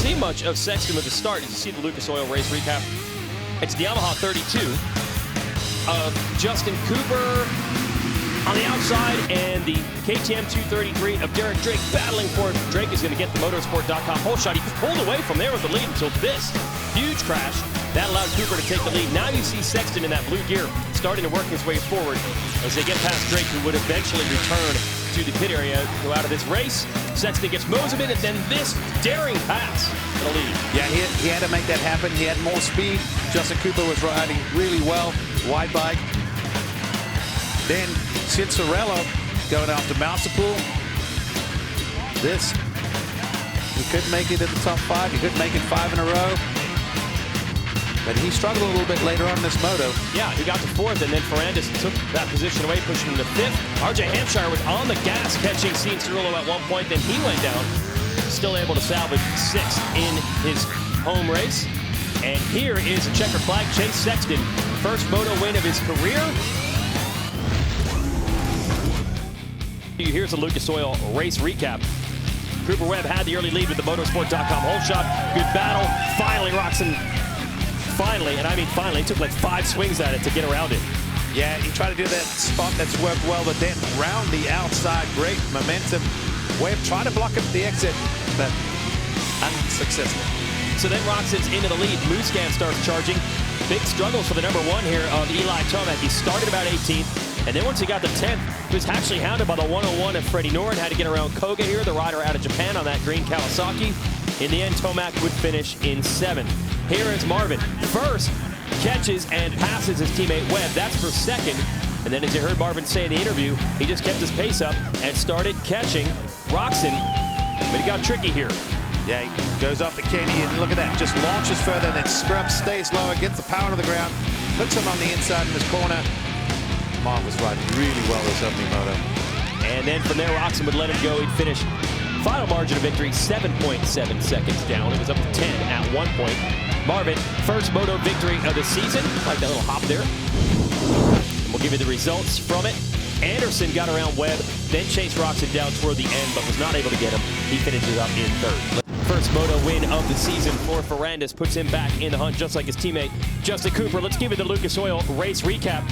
see much of Sexton at the start. Did you see the Lucas Oil race recap? It's the Yamaha 32 of Justin Cooper on the outside and the KTM 233 of Derek Drake battling for it. Drake is going to get the motorsport.com hole shot. He pulled away from there with the lead until this huge crash. That allowed Cooper to take the lead. Now you see Sexton in that blue gear starting to work his way forward as they get past Drake, who would eventually return to the pit area, go out of this race. Sexton gets Moseman, and then this daring pass for the lead. Yeah, he had to make that happen. He had more speed. Justin Cooper was riding really well, wide bike. Then Cincerello going after Mousepool. This, he couldn't make it in the top 5. He couldn't make it 5 in a row. But he struggled a little bit later on in this moto. Yeah, he got to 4th, and then Ferrandis took that position away, pushing him to 5th. RJ Hampshire was on the gas, catching Cincerello at one point. Then he went down, still able to salvage 6th in his home race. And here is a checkered flag. Chase Sexton, first moto win of his career. Here's a Lucas Oil race recap. Cooper Webb had the early lead with the motorsport.com hole shot. Good battle. Finally, Roczen. Finally, and I mean finally, took like 5 swings at it to get around it. Yeah, he tried to do that spot that's worked well, but then round the outside, great momentum. Webb tried to block him at the exit, but unsuccessful. So then Roczen's into the lead. Musquin starts charging. Big struggles for the number 1 here of Eli Tomac. He started about 18th, and then once he got to 10th, he was actually hounded by the 101 of Freddie Noren. Had to get around Koga here, the rider out of Japan on that green Kawasaki. In the end, Tomac would finish in 7th. Here is Marvin. First, catches and passes his teammate Webb. That's for 2nd. And then as you heard Marvin say in the interview, he just kept his pace up and started catching Roczen. But he got tricky here. Yeah, he goes off the Kenny, and look at that. Just launches further, then scrubs, stays lower, gets the power to the ground, puts him on the inside in this corner. Marv was riding really well this opening moto. And then from there, Roczen would let him go. He'd finish final margin of victory, 7.7 seconds down. It was up to 10 at one point. Marvin, first moto victory of the season. Like that little hop there. And we'll give you the results from it. Anderson got around Webb, then chased Roczen down toward the end, but was not able to get him. He finishes up in 3rd. First moto win of the season for Ferrandis, puts him back in the hunt, just like his teammate Justin Cooper. Let's give you the Lucas Oil race recap.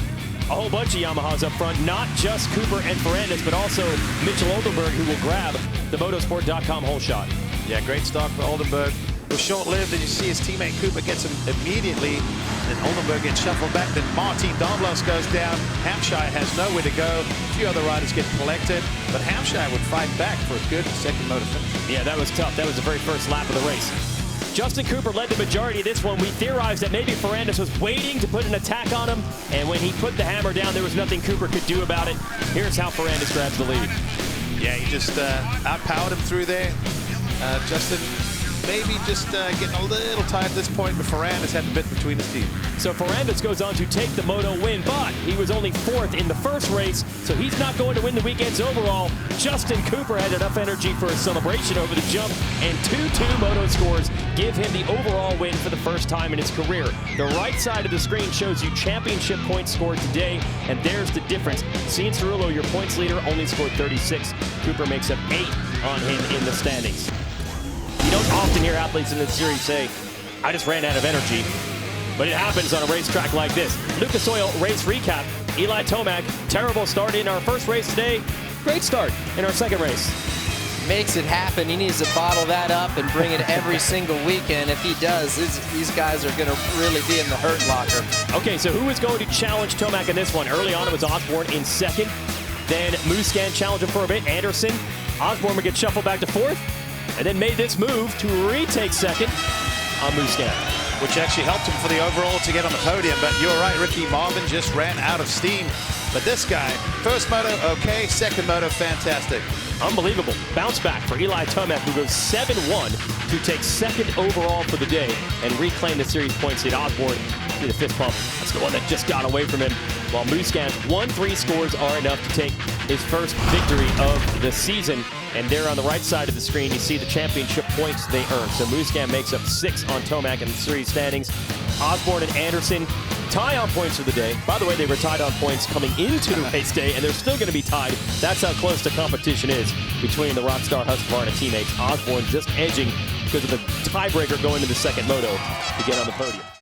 A whole bunch of Yamahas up front, not just Cooper and Ferrandis, but also Mitchell Oldenburg, who will grab the motorsport.com hole shot. Yeah, great start for Oldenburg. It was short-lived, and you see his teammate Cooper gets him immediately. Then Oldenburg gets shuffled back. Then Martin Domblos goes down. Hampshire has nowhere to go. A few other riders get collected, but Hampshire would fight back for a good 2nd moto finish. Yeah, that was tough. That was the very first lap of the race. Justin Cooper led the majority of this one. We theorized that maybe Ferrandis was waiting to put an attack on him, and when he put the hammer down, there was nothing Cooper could do about it. Here's how Ferrandis grabs the lead. Yeah, he just outpowered him through there. Justin maybe just getting a little tired at this point, but Ferrandis had the bit between his teeth. So Ferrandis goes on to take the moto win, but he was only 4th in the first race, so he's not going to win the weekend's overall. Justin Cooper had enough energy for a celebration over the jump, and 2-2 moto scores give him the overall win for the first time in his career. The right side of the screen shows you championship points scored today, and there's the difference. Cincerello, your points leader, only scored 36. Cooper makes up 8 on him in the standings. You don't often hear athletes in this series say, I just ran out of energy. But it happens on a racetrack like this. Lucas Oil race recap. Eli Tomac, terrible start in our first race today. Great start in our 2nd race. Makes it happen. He needs to bottle that up and bring it every single weekend. If he does, these guys are going to really be in the hurt locker. Okay, so who is going to challenge Tomac in this one? Early on, it was Osborne in 2nd. Then Musquin challenged him for a bit. Anderson. Osborne would get shuffled back to 4th. And then made this move to retake 2nd on Musquin. Which actually helped him for the overall to get on the podium. But you're right, Ricky, Marvin just ran out of steam. But this guy, first moto, okay, 2nd moto, fantastic. Unbelievable bounce back for Eli Tomac, who goes 7-1 to take 2nd overall for the day and reclaim the series points lead. Osborne to the 5th pump. That's the one that just got away from him. While Musquin's 1-3 scores are enough to take his first victory of the season. And there on the right side of the screen, you see the championship points they earned. So Musquin makes up 6 on Tomac in the series standings. Osborne and Anderson tie on points for the day. By the way, they were tied on points coming into the race day, and they're still going to be tied. That's how close the competition is between the Rockstar Husqvarna teammates. Osborne just edging because of the tiebreaker going to the second moto to get on the podium.